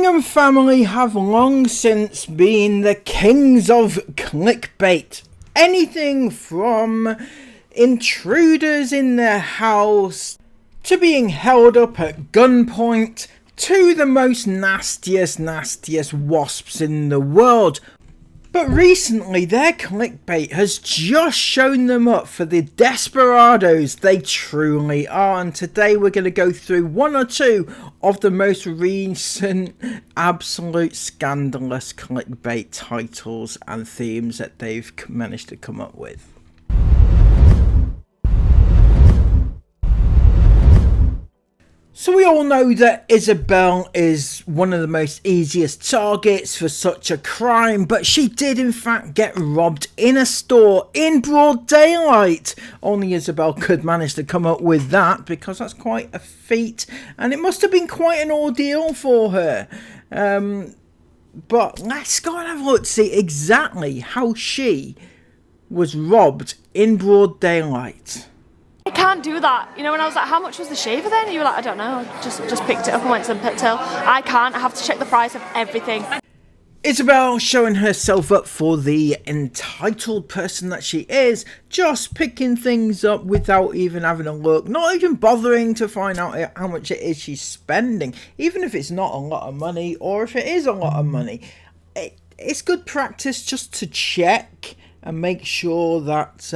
Ingham Family have long since been the kings of clickbait. Anything from intruders in their house, to being held up at gunpoint, to the most nastiest wasps in the world. But recently their clickbait has just shown them up for the desperados they truly are, and today we're going to go through one or two of the most recent absolute scandalous clickbait titles and themes that they've managed to come up with. So we all know that Isabelle is one of the most easiest targets for such a crime, but she did in fact get robbed in a store in broad daylight. Only Isabelle could manage to come up with that, because that's quite a feat, and it must have been quite an ordeal for her. But let's go and have a look to see exactly how she was robbed in broad daylight. I can't do that. You know, when I was like, how much was the shaver then? And you were like, I don't know, I just picked it up and went to the pit till. I can't, I have to check the price of everything. Isabelle showing herself up for the entitled person that she is, just picking things up without even having a look, not even bothering to find out how much it is she's spending, even if it's not a lot of money, or if it is a lot of money. It's good practice just to check and make sure that,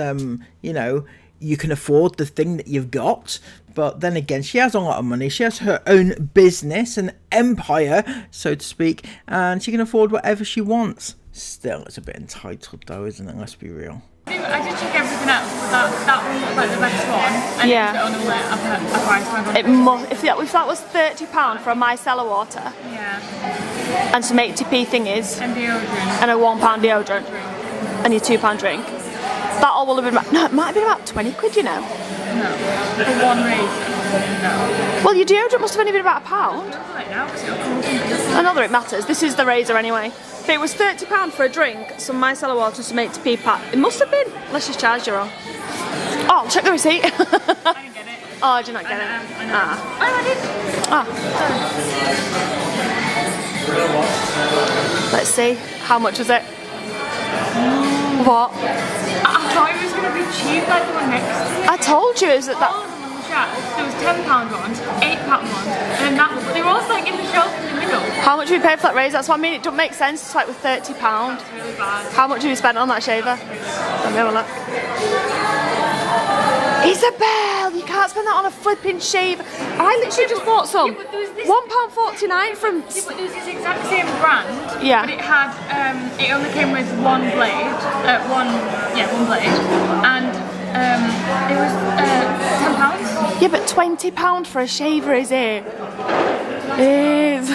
you know, you can afford the thing that you've got. But then again, she has a lot of money. She has her own business, an empire, so to speak, and she can afford whatever she wants. Still, it's a bit entitled though, isn't it? Let's be real. I did check everything else, but that one looked like the best one. And yeah. It was only a price tag on it. If that was £30 for a micellar water, yeah, and some 80p thingies, and deodorant, and a £1 deodorant, and your £2 drink, that all will have been about, no, it might have been about 20 quid, you know. No, for one razor, no. Well, your deodorant must have only been about £1. Right now, because it'll come from Not that it matters, this is the razor anyway. But it was £30 for a drink, some micellar water, some 80p pack. It must have been, unless she's charged you wrong. Oh, check the receipt. I didn't get it. Oh, did you not get it? I know. I did. Ah. Let's see, how much was it? What? I thought it was going to be cheap like the one next to it. I told you it was at that. All of them on the shelf. There was £10 ones, £8 ones, and then that one. But they were all like in the shelf in the middle. How much did we pay for that razor? That's what I mean, it don't make sense. It's like with £30. It's really bad. How much have you spent on that shaver? Let me have a look. Isabelle, you can't spend that on a flipping shaver. I literally just bought some. £1.49 from. Yeah, but there's this exact same brand. Yeah. But it had, it only came with one blade, one blade, and it was £10. Yeah, but £20 for a shaver, is it? It is.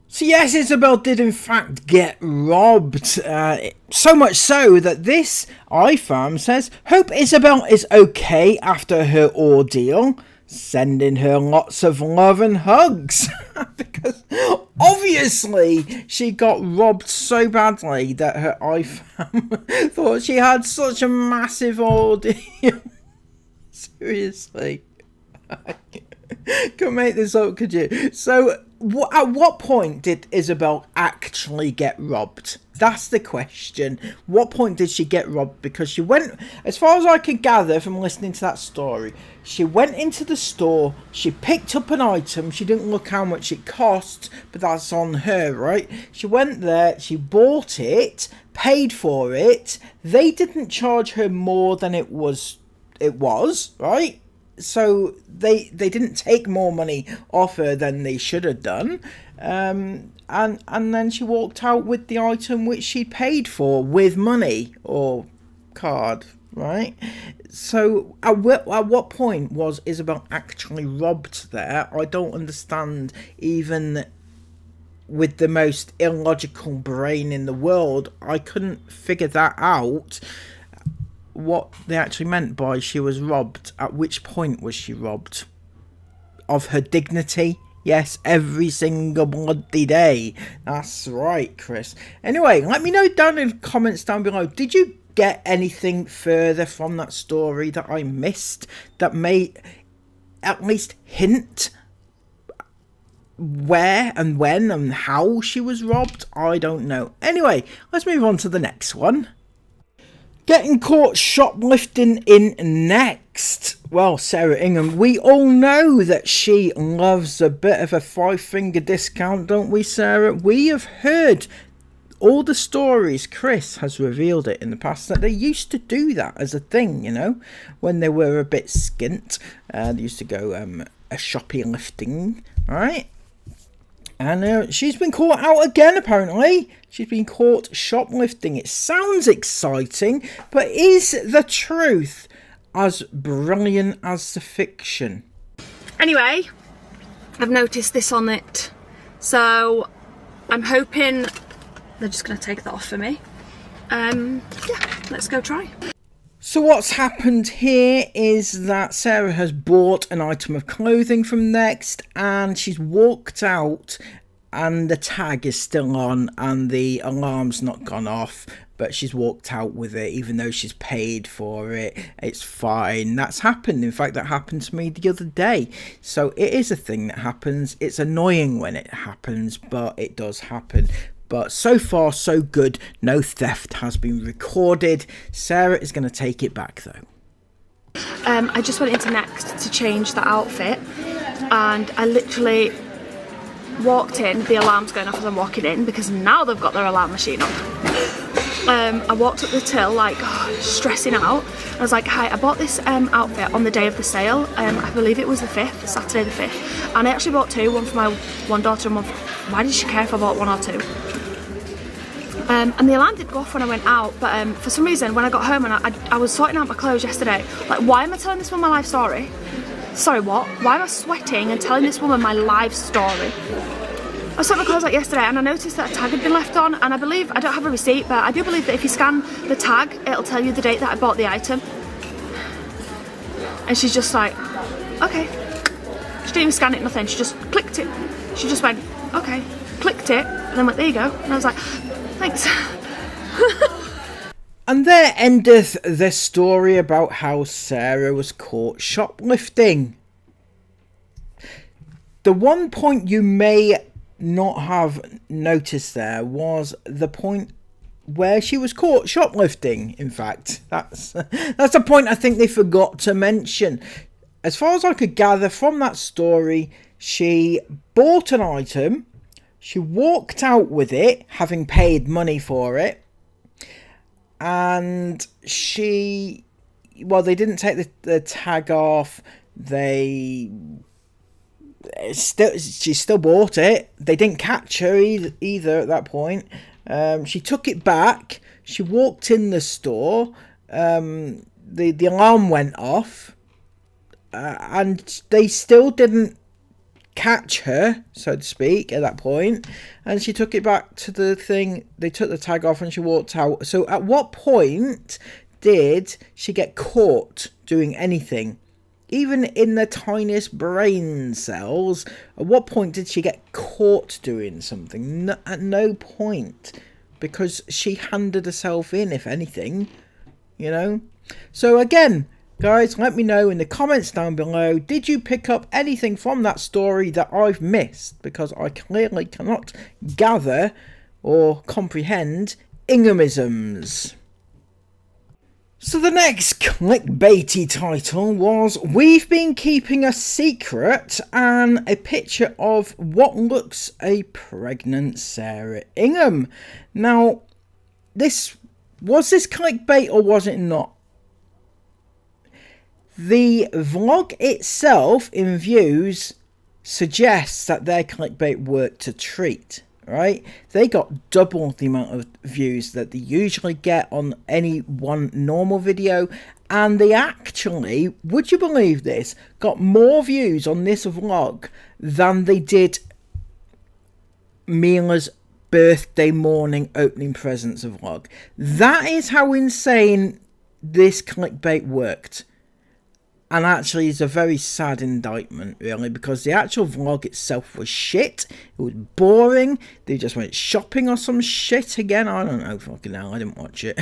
So yes, Isabelle did in fact get robbed, so much so that this iFam says, hope Isabelle is okay after her ordeal, sending her lots of love and hugs. Because obviously she got robbed so badly that her iFam thought she had such a massive ordeal. Seriously. Couldn't make this up, could you? So, at what point did Isabelle actually get robbed? That's the question. What point did she get robbed? Because she went, as far as I can gather from listening to that story, she went into the store, she picked up an item, she didn't look how much it cost, but that's on her, right? She went there, she bought it, paid for it, they didn't charge her more than it was, right? So they didn't take more money off her than they should have done, and then she walked out with the item which she paid for with money or card, right? So at what point was Isabelle actually robbed there? I don't understand, even with the most illogical brain in the world. I couldn't figure that out, what they actually meant by she was robbed. At which point was she robbed? Of her dignity? Yes, every single bloody day. That's right, Chris. Anyway, let me know down in the comments down below. Did you get anything further from that story that I missed that may at least hint where and when and how she was robbed, I don't know. Anyway, let's move on to the next one. Getting caught shoplifting in next. Well, Sarah Ingham, we all know that she loves a bit of a 5-finger discount, don't we, Sarah? We have heard all the stories. Chris has revealed it in the past that they used to do that as a thing, you know, when they were a bit skint. They used to go a shoplifting, right? And she's been caught out again, apparently. She's been caught shoplifting. It sounds exciting, but is the truth as brilliant as the fiction? Anyway, I've noticed this on it. So I'm hoping they're just going to take that off for me. Yeah, let's go try. So what's happened here is that Sarah has bought an item of clothing from Next and she's walked out and the tag is still on and the alarm's not gone off, but she's walked out with it even though she's paid for it. It's fine. That's happened. In fact, that happened to me the other day. So it is a thing that happens. It's annoying when it happens, but it does happen. But so far, so good. No theft has been recorded. Sarah is going to take it back, though. I just went into Next to change the outfit, and I literally walked in. The alarm's going off as I'm walking in, because now they've got their alarm machine up. I walked up the till, like, stressing out. I was like, hi, I bought this outfit on the day of the sale. I believe it was the 5th, Saturday the 5th. And I actually bought two, one for my one daughter and one for... Why did she care if I bought one or two? And the alarm did go off when I went out, but for some reason when I got home and I was sorting out my clothes yesterday, like, why am I telling this woman my life story? Sorry, what? Why am I sweating and telling this woman my life story? I sorted my clothes out yesterday and I noticed that a tag had been left on, and I don't have a receipt, but I do believe that if you scan the tag, it'll tell you the date that I bought the item. And she's just like, okay. She didn't even scan it, nothing, she just clicked it. She just went, okay, clicked it, and then went, there you go. And I was like, thanks. And there endeth the story about how Sarah was caught shoplifting. The one point you may not have noticed there was the point where she was caught shoplifting. In fact, that's a point I think they forgot to mention. As far as I could gather from that story, she bought an item, she walked out with it, having paid money for it, and she, well, they didn't take the tag off, she still bought it, they didn't catch her either at that point. She took it back, she walked in the store, the alarm went off, and they still didn't catch her, so to speak, at that point, and she took it back to the thing. They took the tag off and she walked out. So at what point did she get caught doing anything, even in the tiniest brain cells? At what point did she get caught doing something? No, at no point, because she handed herself in, if anything, you know. So again, guys, let me know in the comments down below, did you pick up anything from that story that I've missed? Because I clearly cannot gather or comprehend Inghamisms. So the next clickbaity title was "We've been keeping a secret," and a picture of what looks a pregnant Sarah Ingham. Now, was this clickbait or was it not? The vlog itself in views suggests that their clickbait worked a treat, right? They got double the amount of views that they usually get on any one normal video, and they actually, would you believe this, got more views on this vlog than they did Mila's birthday morning opening presents vlog. That is how insane this clickbait worked. And actually, it's a very sad indictment, really, because the actual vlog itself was shit. It was boring. They just went shopping or some shit again. I don't know, fucking hell, I didn't watch it.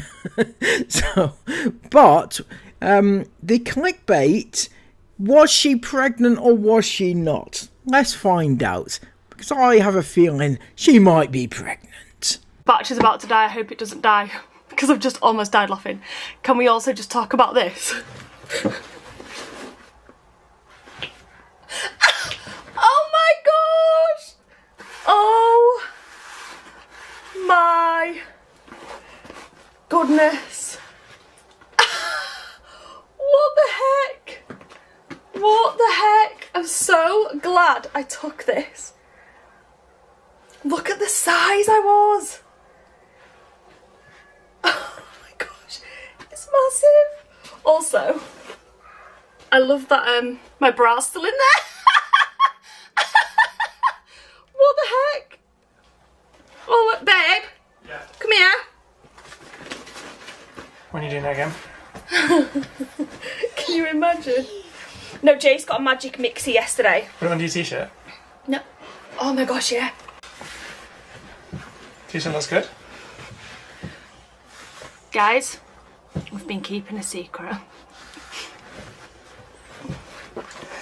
But the clickbait, was she pregnant or was she not? Let's find out. because I have a feeling she might be pregnant. Batch is about to die. I hope it doesn't die because I've just almost died laughing. Can we also just talk about this? Oh my gosh! Oh my goodness. What the heck? What the heck? I'm so glad I took this. Look at the size I was. Oh my gosh, it's massive. Also, I love that my bra's still in there. What the heck? Oh, babe. Yeah. Come here. When are you doing that again? Can you imagine? No, Jace got a magic mixie yesterday. Put it under your t-shirt. No. Oh my gosh, yeah. T-shirt looks good. Guys, we've been keeping a secret.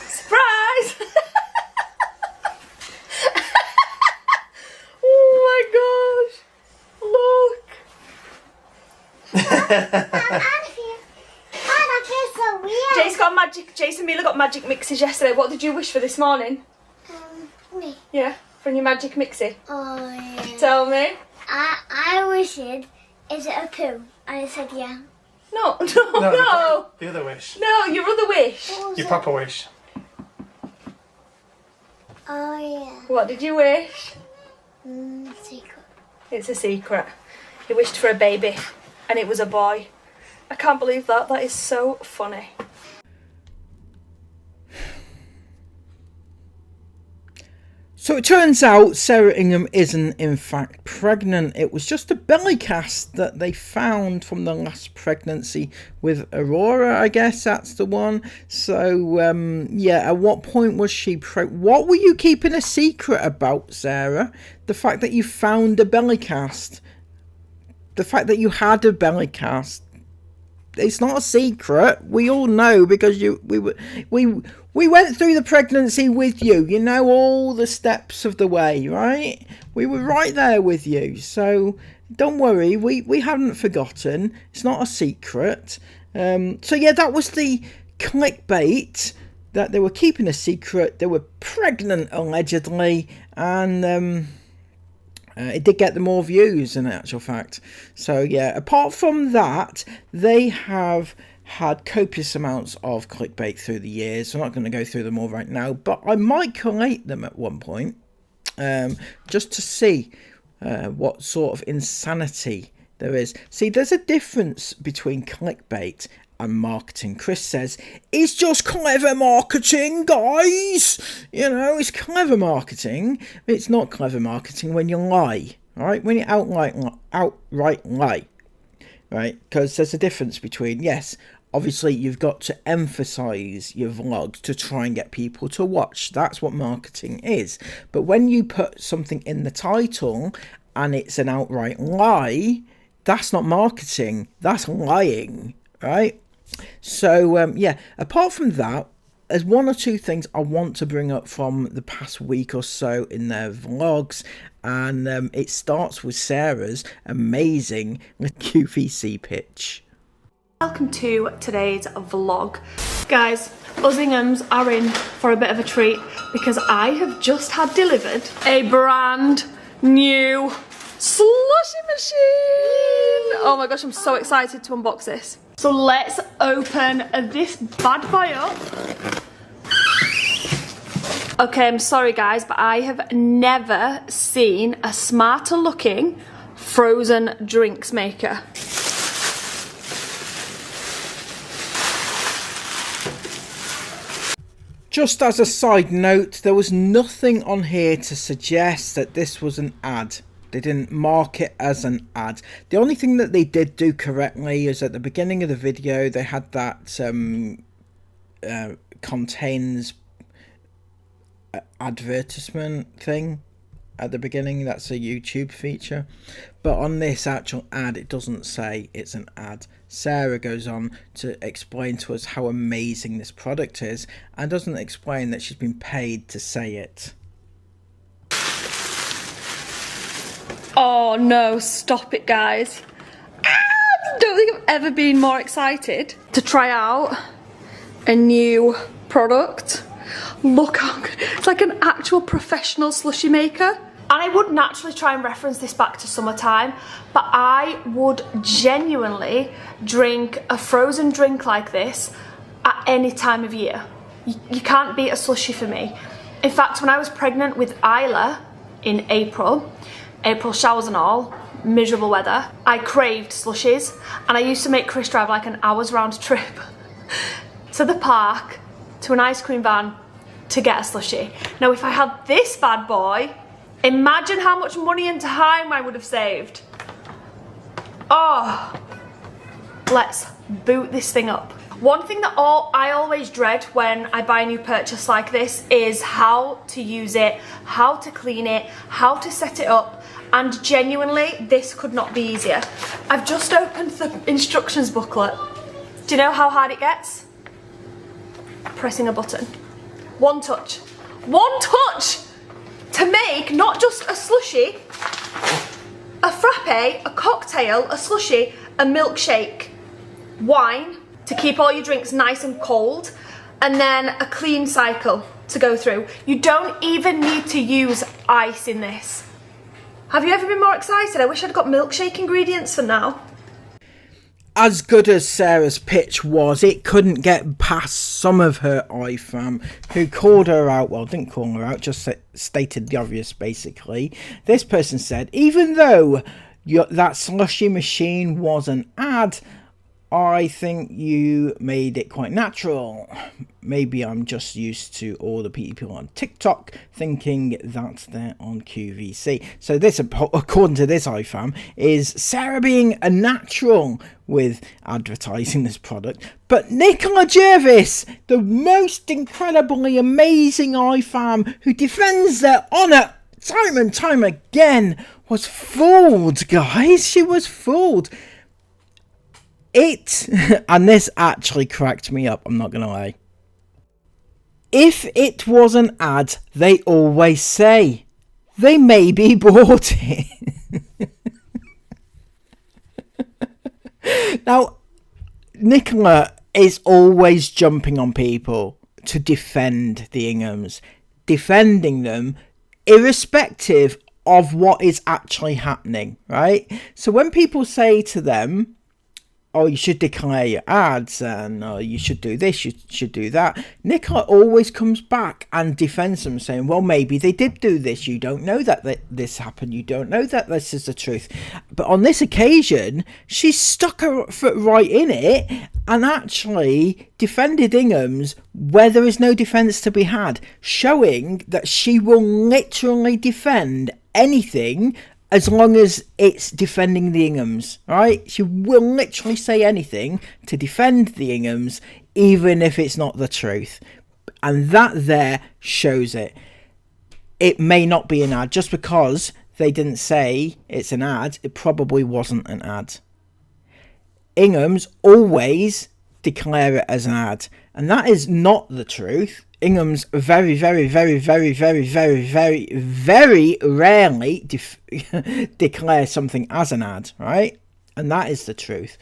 Surprise! Oh my gosh! Look. Jace and Mila got magic mixes yesterday. What did you wish for this morning? Me. Yeah, from your magic mixie. Oh yeah. Tell me. I wished, is it a poo? And I said yeah. No. No. The other wish. No, your other wish. What was Your it? proper wish. Oh yeah. What did you wish? Secret. It's a secret. He wished for a baby, and it was a boy. I can't believe that. That is so funny. So it turns out Sarah Ingham isn't in fact pregnant. It was just a belly cast that they found from the last pregnancy with Aurora, I guess that's the one. So yeah, at what point was she pregnant? What were you keeping a secret about, Sarah? The fact that you found a belly cast. The fact that you had a belly cast. It's not a secret. We all know because we went through the pregnancy with you. You know all the steps of the way, right? We were right there with you. So don't worry. We haven't forgotten. It's not a secret. So yeah, that was the clickbait that they were keeping a secret. They were pregnant allegedly, and it did get them more views in actual fact. So yeah, apart from that, they have had copious amounts of clickbait through the years. I'm not going to go through them all right now, but I might collate them at one point, just to see what sort of insanity there is. See, there's a difference between clickbait and marketing. Chris says, it's just clever marketing, guys. You know, it's clever marketing. It's not clever marketing when you lie, right? When you outright lie, right? Because there's a difference between, yes, obviously you've got to emphasize your vlogs to try and get people to watch. That's what marketing is. But when you put something in the title and it's an outright lie, that's not marketing. That's lying, right? So yeah, apart from that, there's one or two things I want to bring up from the past week or so in their vlogs, and it starts with Sarah's amazing QVC pitch. Welcome to today's vlog. Guys, us Inghams are in for a bit of a treat because I have just had delivered a brand new slushie machine. Oh my gosh, I'm so excited to unbox this. So let's open this bad boy up. Okay, I'm sorry guys, but I have never seen a smarter looking frozen drinks maker. Just as a side note, there was nothing on here to suggest that this was an ad. They didn't mark it as an ad. The only thing that they did do correctly is at the beginning of the video, they had that contains advertisement thing at the beginning. That's a YouTube feature. But on this actual ad, it doesn't say it's an ad. Sarah goes on to explain to us how amazing this product is and doesn't explain that she's been paid to say it. Oh no, stop it guys. I don't think I've ever been more excited to try out a new product. Look how good, it's like an actual professional slushie maker. And I would naturally try and reference this back to summertime, but I would genuinely drink a frozen drink like this at any time of year. You can't beat a slushie for me. In fact, when I was pregnant with Isla in April showers and all, miserable weather, I craved slushies, and I used to make Chris drive like an hour's round trip to the park, to an ice cream van to get a slushie. Now if I had this bad boy, imagine how much money and time I would have saved. Oh, let's boot this thing up. One thing that I always dread when I buy a new purchase like this is how to use it, how to clean it, how to set it up, and genuinely, this could not be easier. I've just opened the instructions booklet. Do you know how hard it gets? Pressing a button. One touch. One touch! To make not just a slushie, a frappe, a cocktail, a slushie, a milkshake, wine to keep all your drinks nice and cold, and then a clean cycle to go through. You don't even need to use ice in this. Have you ever been more excited? I wish I'd got milkshake ingredients for now. As good as Sarah's pitch was, it couldn't get past some of her IFAM who called her out. Well, didn't call her out, just stated the obvious basically. This person said, even though that slushy machine was an ad, I think you made it quite natural. Maybe I'm just used to all the people on TikTok thinking that they're on QVC. So this, according to this IFAM, is Sarah being a natural with advertising this product. But Nicola Jervis, the most incredibly amazing IFAM who defends their honour time and time again, was fooled, guys. She was fooled. And this actually cracked me up, I'm not gonna lie. If it was an ad, they always say they maybe bought it. Now, Nicola is always jumping on people to defend the Inghams, defending them irrespective of what is actually happening, right? So when people say to them, oh, you should declare your ads, and oh, you should do this, you should do that, Nicola always comes back and defends them, saying, well, maybe they did do this, you don't know that this happened, you don't know that this is the truth. But on this occasion, she stuck her foot right in it and actually defended Ingham's where there is no defence to be had, showing that she will literally defend anything as long as it's defending the Inghams, right? She will literally say anything to defend the Inghams, even if it's not the truth. And that there shows it. It may not be an ad. Just because they didn't say it's an ad, it probably wasn't an ad. Inghams always declare it as an ad. And that is not the truth. Inghams very, very, very, very, very, very, very, very rarely declare something as an ad, right? And that is the truth.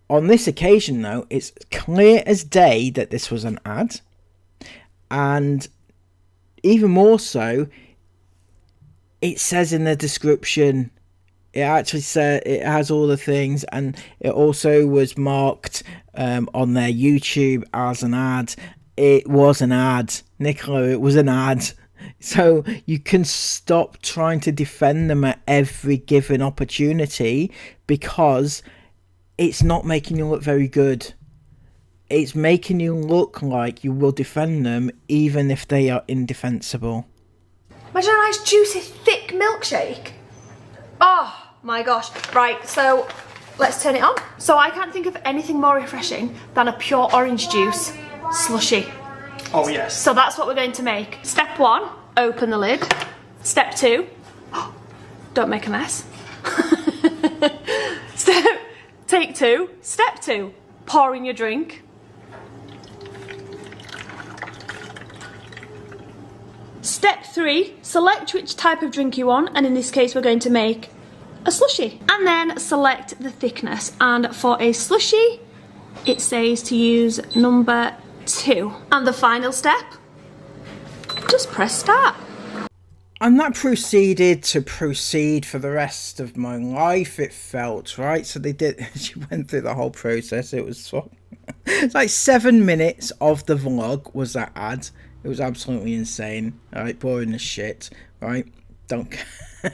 On this occasion, though, it's clear as day that this was an ad. And even more so, it says in the description, it actually says it has all the things, and it also was marked on their YouTube as an ad. It was an ad, Nicola, it was an ad. So you can stop trying to defend them at every given opportunity, because it's not making you look very good. It's making you look like you will defend them even if they are indefensible. Imagine a nice juicy thick milkshake. Oh my gosh. Right, so let's turn it on. So I can't think of anything more refreshing than a pure orange juice slushie. Oh yes. So that's what we're going to make. Step 1, open the lid. Step 2, don't make a mess. Take 2, step 2, pour in your drink. Step Step 3, select which type of drink you want, and in this case we're going to make a slushie. And then select the thickness, and for a slushie it says to use number 2. And the final step, just press start. And that proceeded to proceed for the rest of my life, it felt, right? So they did, she went through the whole process. It was fun. It's like 7 minutes of the vlog was that ad. It was absolutely insane. All right, boring as shit, right? Don't care.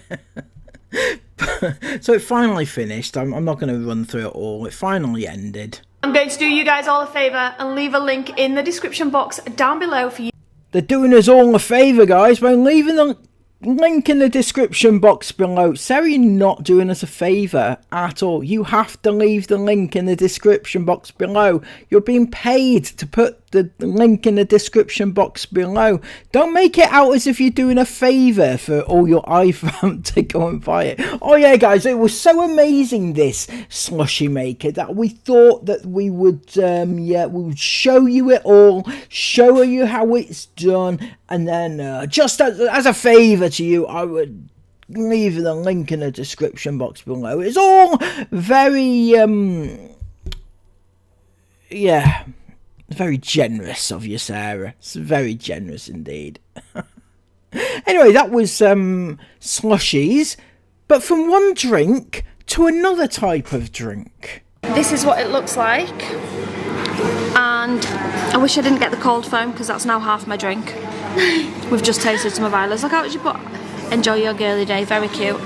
So it finally finished. I'm not going to run through it all. It finally ended. I'm going to do you guys all a favour and leave a link in the description box down below for you. They're doing us all a favour, guys, by leaving the link in the description box below. Sarah, you're not doing us a favour at all. You have to leave the link in the description box below. You're being paid to put the link in the description box below. Don't make it out as if you're doing a favour for all your iFam to go and buy it. Oh yeah, guys, it was so amazing, this Slushie Maker, that we thought that we would we would show you it all, show you how it's done, and then just as a favour to you, I would leave the link in the description box below. It's all very very generous of you, Sarah. It's very generous indeed. Anyway, that was slushies, but from one drink to another type of drink. This is what it looks like, and I wish I didn't get the cold foam because that's now half my drink. We've just tasted some of Isla's. Look how much you put. Enjoy your girly day, very cute.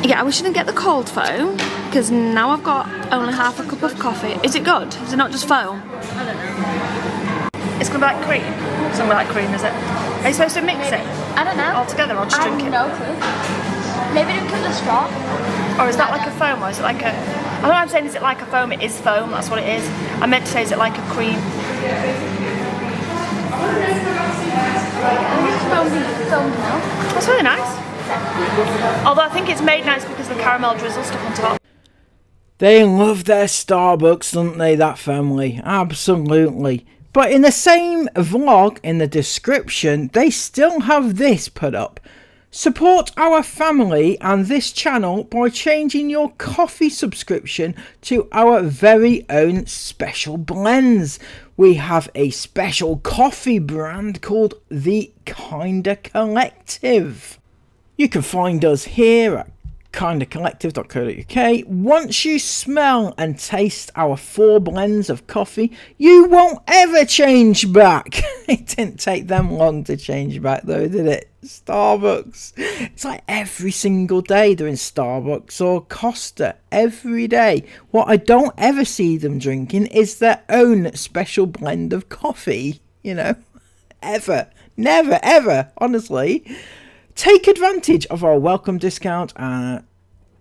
Yeah, I wish I didn't get the cold foam because now I've got only half a cup of coffee. Is it good? Is it not just foam? I don't know. It's gonna be like cream. It's gonna be like cream, is it? Are you supposed to mix it I don't know. all together or just drink it? No clue. Maybe don't cut the straw. Or is that like a foam, or is it like a... I don't know what I'm saying, is it like a foam? It is foam, that's what it is. I meant to say, is it like a cream? Foam milk. That's really nice. Although I think it's made nice because the caramel drizzle stuff on top. They love their Starbucks, don't they, that family? Absolutely. But in the same vlog, in the description, they still have this put up. Support our family and this channel by changing your coffee subscription to our very own special blends. We have a special coffee brand called the Kinda Collective. You can find us here at kindacollective.co.uk. Once you smell and taste our 4 blends of coffee, you won't ever change back. It didn't take them long to change back though, did it? Starbucks. It's like every single day they're in Starbucks or Costa. Every day. What I don't ever see them drinking is their own special blend of coffee. You know? Ever. Never, ever. Honestly. Take advantage of our welcome discount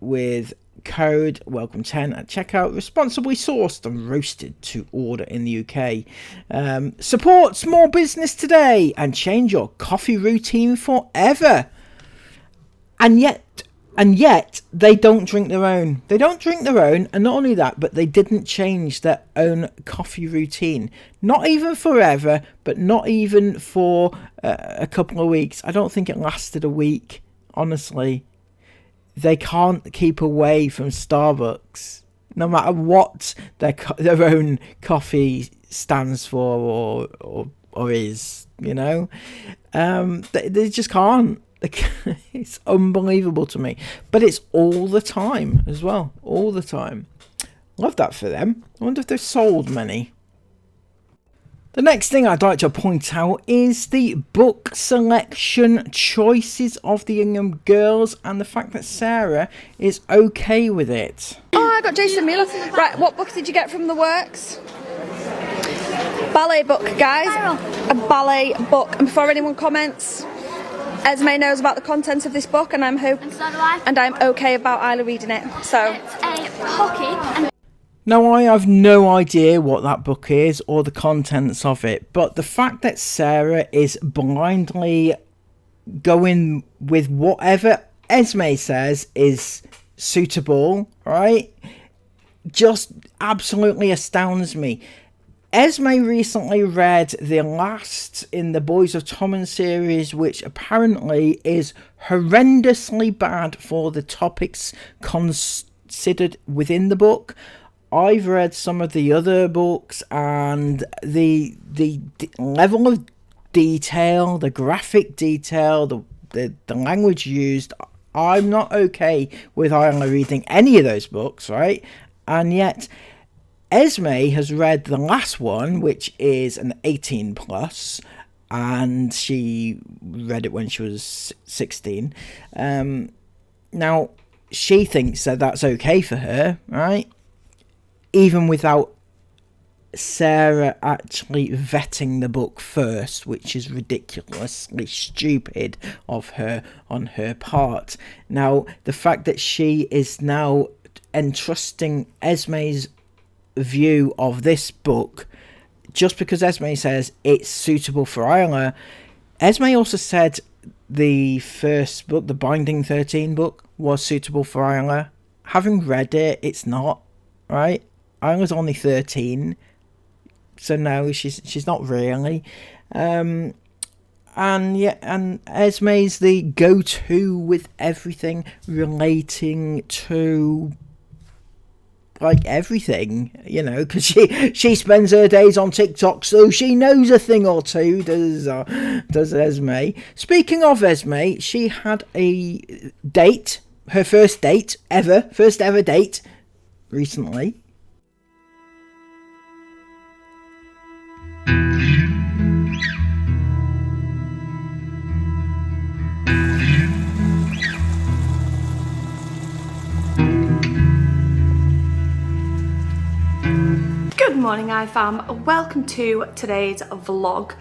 with code welcome10 at checkout. Responsibly sourced and roasted to order in the UK. Support small business today and change your coffee routine forever. And yet they don't drink their own. They don't drink their own, and not only that, but they didn't change their own coffee routine. Not even forever, but not even for a couple of weeks. I don't think it lasted a week, honestly. They can't keep away from Starbucks, no matter what their own coffee stands for or is, you know. They just can't. It's unbelievable to me, but it's all the time as well, all the time. Love that for them. I wonder if they've sold many. The next thing I'd like to point out is the book selection choices of the Ingham girls and the fact that Sarah is okay with it. Oh, I got Jason Miller. Right, what book did you get from the works? Ballet book, guys. A ballet book. And before anyone comments, Esme knows about the contents of this book, and I'm okay about Isla reading it. So It's a hockey and Now, I have no idea what that book is or the contents of it, but the fact that Sarah is blindly going with whatever Esme says is suitable, right, just absolutely astounds me. Esme recently read the last in the Boys of Tommen series, which apparently is horrendously bad for the topics considered within the book. I've read some of the other books, and the level of detail, the graphic detail, the language used, I'm not okay with Isla reading any of those books, right? And yet Esme has read the last one, which is an 18 plus, and she read it when she was 16. Now she thinks that that's okay for her, right? Even without Sarah actually vetting the book first, which is ridiculously stupid of her on her part. Now, the fact that she is now entrusting Esme's view of this book, just because Esme says it's suitable for Isla. Esme also said the first book, the Binding 13 book, was suitable for Isla. Having read it, it's not, right? Isla's only 13, so no, she's not really. And Esme's the go-to with everything relating to like everything, you know, because she spends her days on TikTok, so she knows a thing or two, does Esme. Speaking of Esme, she had a date, her first ever date recently. Good morning, iFam. Welcome to today's vlog.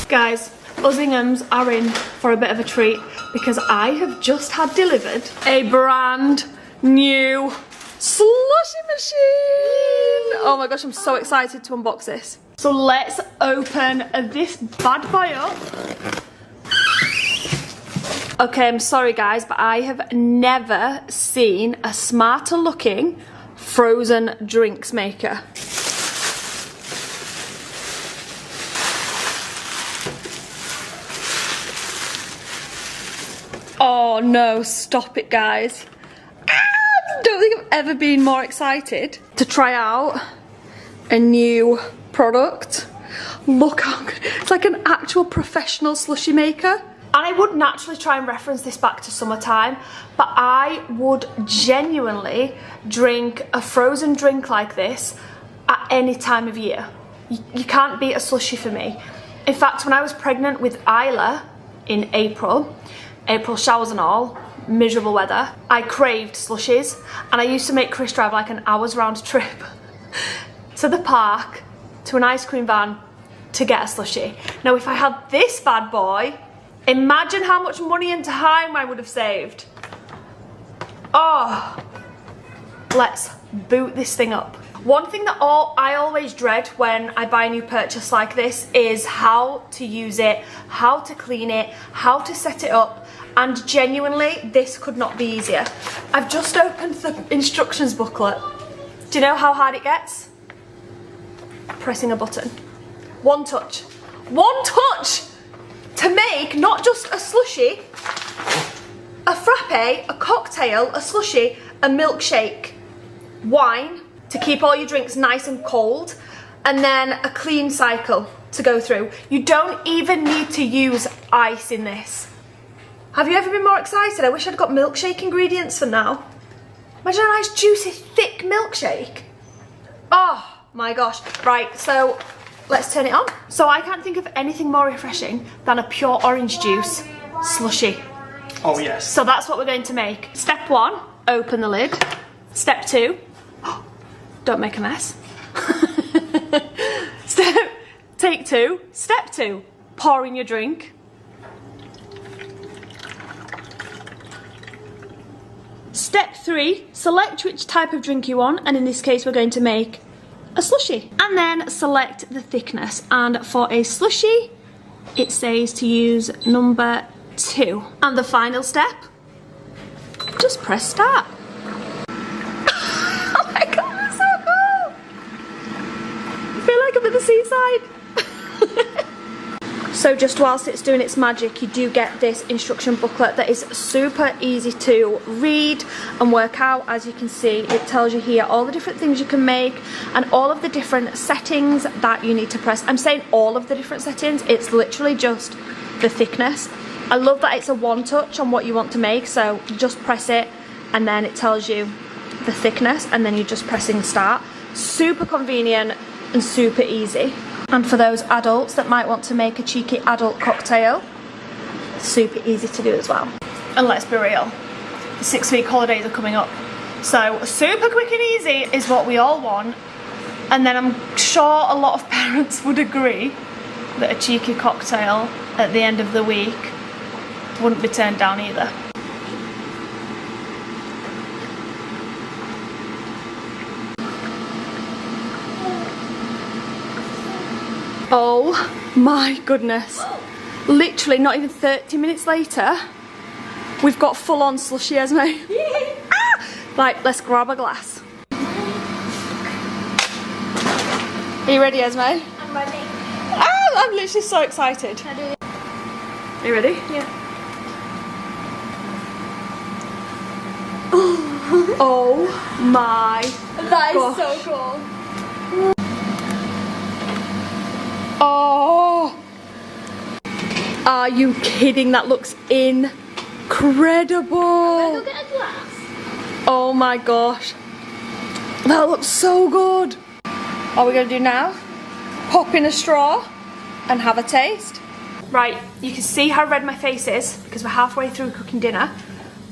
Guys, us Inghams are in for a bit of a treat because I have just had delivered a brand new slushie machine. Oh my gosh, I'm so excited to unbox this. So let's open this bad boy up. Okay, I'm sorry guys, but I have never seen a smarter looking frozen drinks maker. Oh no, stop it guys. I don't think I've ever been more excited to try out a new product. Look how good, it's like an actual professional slushie maker. And I would naturally try and reference this back to summertime, but I would genuinely drink a frozen drink like this at any time of year. You can't beat a slushie for me. In fact, when I was pregnant with Isla in April showers and all, miserable weather, I craved slushies, and I used to make Chris drive like an hour's round trip to the park, to an ice cream van to get a slushie. Now if I had this bad boy, imagine how much money and time I would have saved. Oh, let's boot this thing up. One thing that I always dread when I buy a new purchase like this is how to use it, how to clean it, how to set it up, and genuinely this could not be easier. I've just opened the instructions booklet. Do you know how hard it gets? Pressing a button. One touch to make not just a slushie, a frappe, a cocktail, a slushie, a milkshake, wine to keep all your drinks nice and cold, and then a clean cycle to go through. You don't even need to use ice in this. Have you ever been more excited? I wish I'd got milkshake ingredients for now. Imagine a nice juicy thick milkshake. Oh my gosh. Right, so let's turn it on. So I can't think of anything more refreshing than a pure orange juice slushie. Oh yes. So that's what we're going to make. Step 1, open the lid. Step 2, don't make a mess. Take 2, step 2, pour in your drink. Step 3, select which type of drink you want, and in this case we're going to make a slushie. And then select the thickness, and for a slushie it says to use number 2. And the final step, just press start. Oh my god, that's so cool! I feel like I'm at the seaside. side. So just whilst it's doing its magic, you do get this instruction booklet that is super easy to read and work out. As you can see, it tells you here all the different things you can make and all of the different settings that you need to press. I'm saying all of the different settings, it's literally just the thickness. I love that it's a one touch on what you want to make, so just press it and then it tells you the thickness and then you're just pressing start. Super convenient and super easy. And for those adults that might want to make a cheeky adult cocktail, super easy to do as well. And let's be real, the 6-week holidays are coming up. So super quick and easy is what we all want. And then I'm sure a lot of parents would agree that a cheeky cocktail at the end of the week wouldn't be turned down either. Oh my goodness. Literally not even 30 minutes later, we've got full on slushy, Esme. Ah! Like, let's grab a glass. Are you ready, Esme? I'm ready. Ah, I'm literally so excited. Are you ready? Yeah. Oh my That is gosh. so cool. Oh, are you kidding? That looks incredible. Go get a glass. Oh my gosh, that looks so good. What are we gonna do now? Pop in a straw and have a taste. Right, you can see how red my face is because we're halfway through cooking dinner,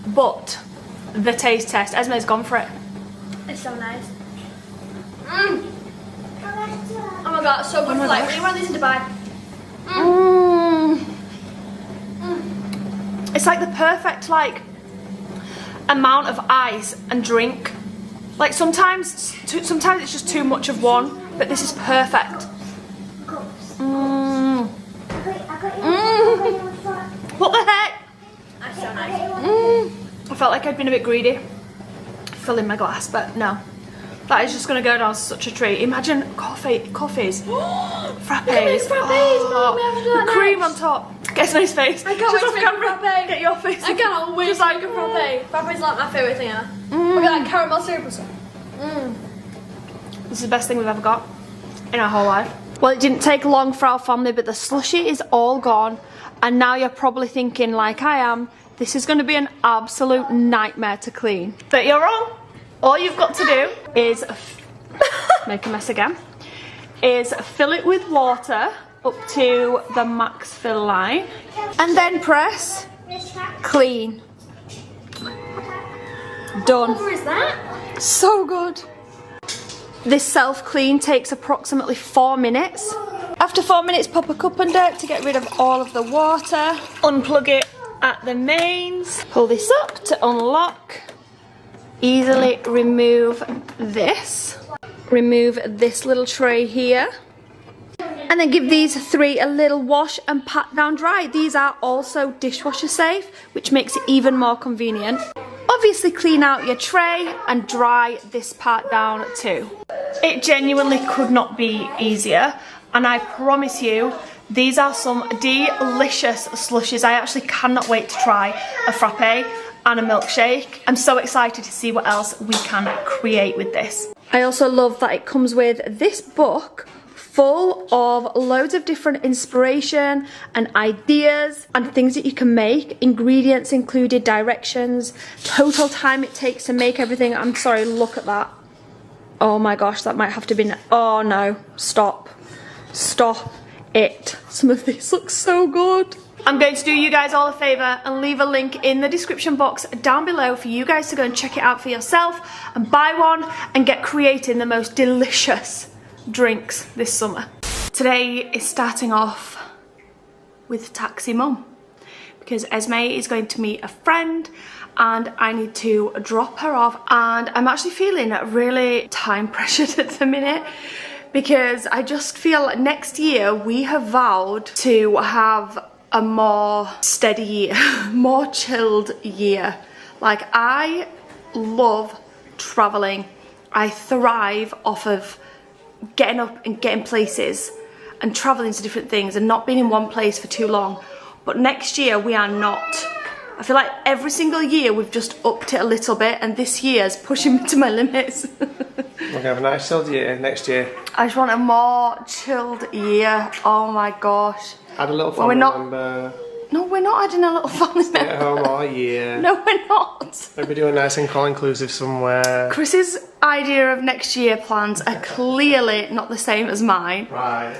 but the taste test, Esme's gone for it. It's so nice. Oh my god, it's so good. Like, when you run these in Dubai. It's like the perfect amount of ice and drink. Like sometimes it's just too much of one, but this is perfect. What the heck? That's so nice. I felt like I'd been a bit greedy filling my glass, but no. That is just going to go down such a treat. Imagine coffees, frappes, the cream on top. Get Snow's face. I can't wait to make a frappe. Get your face. I cannot wait to make a frappe. Frappe's like my favourite thing ever. Look at that caramel syrup and stuff. This is the best thing we've ever got in our whole life. Well, it didn't take long for our family, but the slushie is all gone. And now you're probably thinking, like I am, this is going to be an absolute nightmare to clean. But you're wrong. All you've got to do is, make a mess again, is fill it with water up to the max fill line. And then press clean. Done. What is that? So good. This self-clean takes approximately 4 minutes. After 4 minutes, pop a cup under it to get rid of all of the water. Unplug it at the mains. Pull this up to unlock. Easily remove this. Remove this little tray here. And then give these 3 a little wash and pat down dry. These are also dishwasher safe, which makes it even more convenient. Obviously clean out your tray and dry this part down too. It genuinely could not be easier, and I promise you these are some delicious slushies. I actually cannot wait to try a frappe and a milkshake. I'm so excited to see what else we can create with this. I also love that it comes with this book full of loads of different inspiration and ideas and things that you can make. Ingredients included, directions, total time it takes to make everything. I'm sorry, look at that. Oh my gosh, that might have to be, oh no, stop. Stop it. Some of this looks so good. I'm going to do you guys all a favour and leave a link in the description box down below for you guys to go and check it out for yourself and buy one and get creating the most delicious drinks this summer. Today is starting off with Taxi Mum because Esme is going to meet a friend and I need to drop her off, and I'm actually feeling really time pressured at the minute because I just feel like next year we have vowed to have a more steady year, more chilled year. Like, I love traveling. I thrive off of getting up and getting places. and travelling to different things and not being in one place for too long. But next year we are not. I feel like every single year we've just upped it a little bit, and this year's pushing me to my limits. We're gonna have a nice chilled year next year. I just want a more chilled year. Oh my gosh. Had a little fun, remember? No, we're not adding a little fun. Stay at home all year. No, we're not. Maybe do a nice and all-inclusive somewhere. Chris's idea of next year plans are clearly not the same as mine. Right.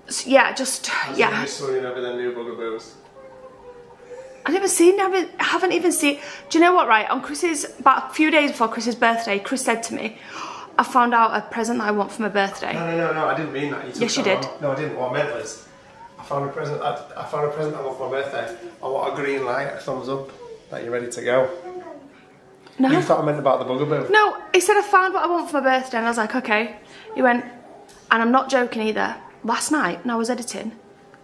So yeah, just, yeah. I'm swinging over the new bugaboos. I haven't even seen. Do you know what, right? On Chris's, about a few days before Chris's birthday, Chris said to me, I found out a present that I want for my birthday. No, I didn't mean that. Yes, you did. No, I didn't. What I meant was, I found a present I want for my birthday. I want a green light, a thumbs up, that you're ready to go. No. You thought I meant about the bugaboo? No, he said I found what I want for my birthday, and I was like, okay. He went, and I'm not joking either. Last night, when I was editing,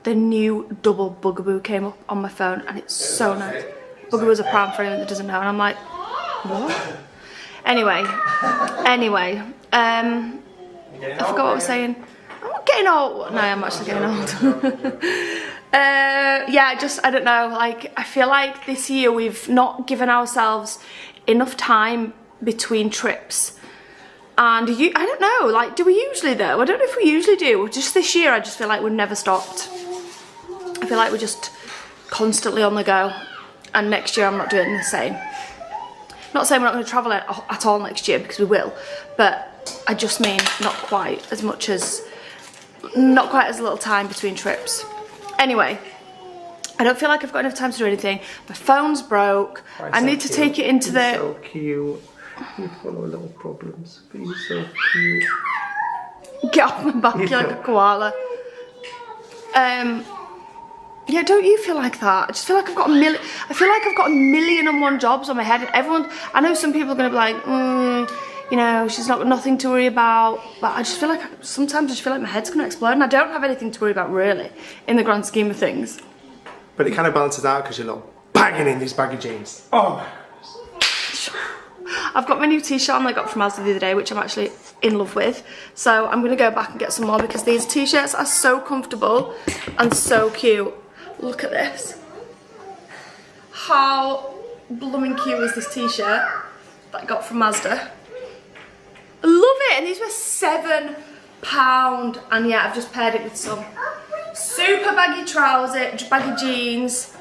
the new double bugaboo came up on my phone, and it's so nice. Bugaboo's a pram for anyone that doesn't know, and I'm like, what? Anyway, I forgot what I was saying. I'm not getting old. No, I'm actually getting old. Yeah, I don't know, like, I feel like this year we've not given ourselves enough time between trips. And I don't know, like, do we usually though? I don't know if we usually do. Just this year, I just feel like we've never stopped. I feel like we're just constantly on the go. And next year, I'm not doing the same. Not saying we're not going to travel at all next year, because we will. But I just mean not quite as little time between trips. Anyway, I don't feel like I've got enough time to do anything. My phone's broke. I need to take it into the... So cute. You follow little problems, but you're so cute. Get off my back, you're like a koala. Yeah, don't you feel like that? I just feel like I've got a million and one jobs on my head, and everyone, I know some people are going to be like, you know, she's not got nothing to worry about, but I just feel like, sometimes I just feel like my head's going to explode, and I don't have anything to worry about really, in the grand scheme of things. But it kind of balances out because you're like banging in these baggy jeans. Oh my goodness. I've got my new t-shirt on that I got from Asda the other day, which I'm actually in love with. So I'm going to go back and get some more because these t-shirts are so comfortable and so cute. Look at this. How blooming cute is this t-shirt that I got from Asda? I love it, and these were £7. And yeah, I've just paired it with some super baggy trousers, baggy jeans.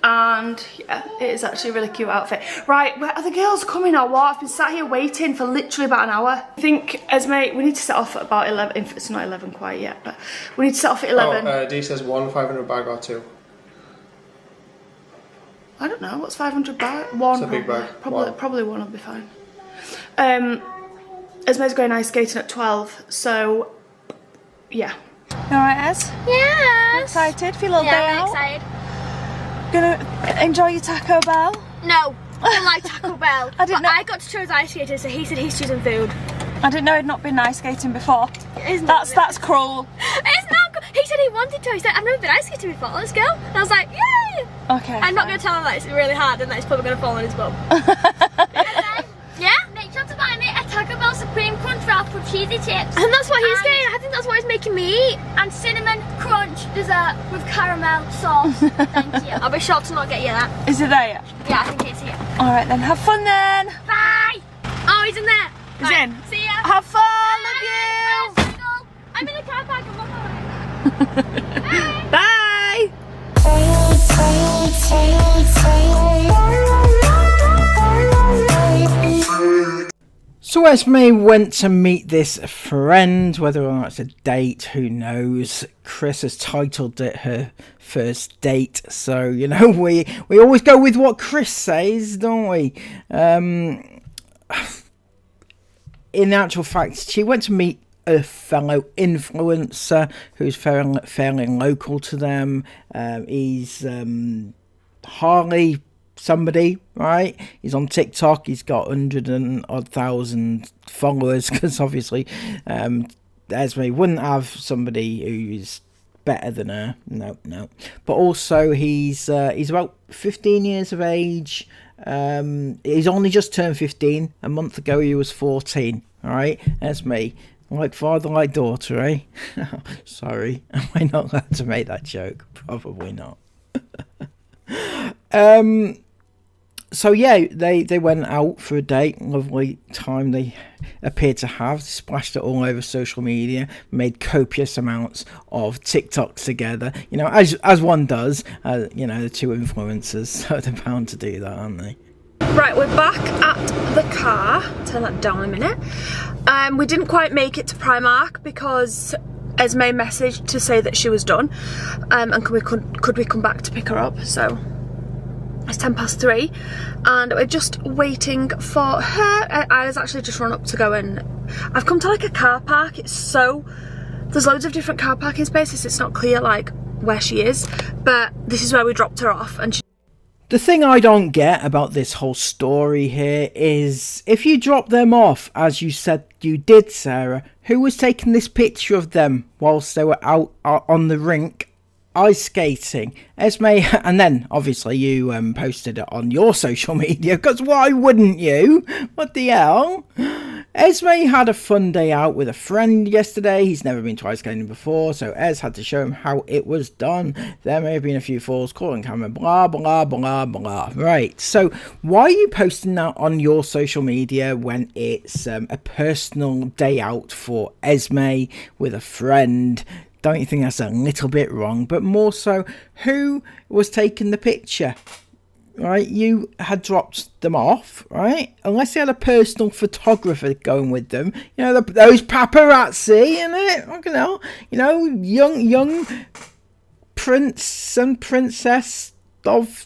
And yeah, it is actually a really cute outfit. Right, where are the girls coming or what? I've been sat here waiting for literally about an hour. I think, Esme, we need to set off at about 11. It's not 11 quite yet, but we need to set off at 11. Oh, D says 1 500 bag or 2. I don't know, what's 500 bag? One. It's a big bag. Probably one will be fine. Esme's going ice skating at 12, so yeah. You alright, Es? Yes. Excited? Feel a little day I'm out? excited. Gonna enjoy your Taco Bell? No, I don't like Taco Bell. I didn't know. I got to choose ice skating, so he said he's choosing food. I didn't know he'd not been ice skating before. That's cruel. It's not good. He said he wanted to. He said, I've never been ice skating before, let's go. And I was like, yay! Okay. I'm not going to tell him that it's really hard and that he's probably going to fall on his bum. Yeah? Make sure to buy me a Taco Bell Supreme Crunch Wrap with cheesy chips. And that's what he's getting. I think that's what he's making me eat. And cinnamon crunch dessert with caramel sauce. Thank you. I'll be sure to not get you that. Is it there yet? Yeah, I think it's here. Alright then, have fun then. Bye! Oh, he's in there. He's Right, in. See ya. Have fun, love you. I'm in a car park. I'm on my way. Bye. So Esme went to meet this friend, whether or not it's a date, who knows. Chris has titled it her first date, so you know we always go with what Chris says, don't we? In actual fact, she went to meet a fellow influencer who's fairly local to them. He's Harley somebody, right? He's on TikTok. He's got 100,000 followers because obviously Esme wouldn't have somebody who's better than her. No. But also he's about 15 years of age. He's only just turned 15. A month ago he was 14. All right, Esme, Like father, like daughter, eh? Sorry, am I not allowed to make that joke? Probably not. So yeah, they went out for a date. Lovely time they appeared to have. Splashed it all over social media. Made copious amounts of TikToks together. You know, as one does. You know, the two influencers, so they're bound to do that, aren't they? Right, we're back at the car. Turn that down a minute. We didn't quite make it to Primark because Esme messaged to say that she was done, and could we come back to pick her up. So it's 3:10 and we're just waiting for her. I was actually just run up to go and I've come to like a car park. There's loads of different car parking spaces. It's not clear like where she is, but this is where we dropped her off. And the thing I don't get about this whole story here is if you drop them off, as you said you did, Sarah, who was taking this picture of them whilst they were out on the rink ice skating? Esme, and then obviously you posted it on your social media, because why wouldn't you? What the hell? Esme had a fun day out with a friend yesterday. He's never been to ice skating before, so Ez had to show him how it was done. There may have been a few falls, calling camera, blah, blah, blah, blah. Right, so why are you posting that on your social media when it's a personal day out for Esme with a friend? Don't you think that's a little bit wrong? But more so, who was taking the picture? Right, you had dropped them off, right? Unless they had a personal photographer going with them, you know, those paparazzi, innit? Fucking hell, you know, young prince and princess of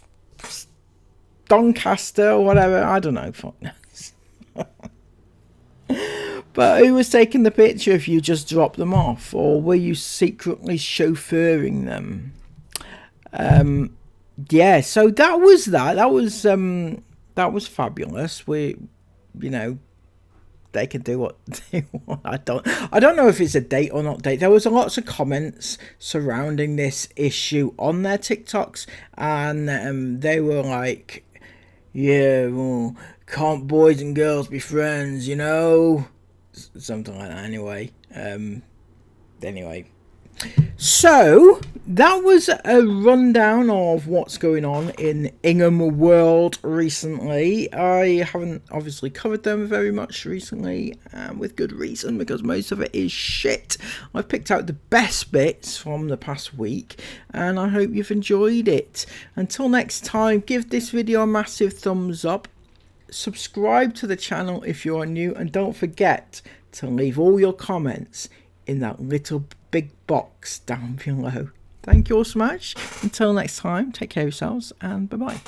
Doncaster or whatever. I don't know. Fuck knows. But who was taking the picture if you just dropped them off, or were you secretly chauffeuring them? Yeah, so that was that was fabulous. You know, they can do what they want. I don't know if it's a date or not date. There was lots of comments surrounding this issue on their TikToks, and they were like, yeah, well, can't boys and girls be friends, you know? Something like that, anyway. So that was a rundown of what's going on in Ingham world recently. I haven't obviously covered them very much recently, with good reason, because most of it is shit. I've picked out the best bits from the past week, and I hope you've enjoyed it. Until next time, give this video a massive thumbs up. Subscribe to the channel if you are new, and don't forget to leave all your comments in that little big box down below. Thank you all so much. Until next time, take care of yourselves, and bye bye.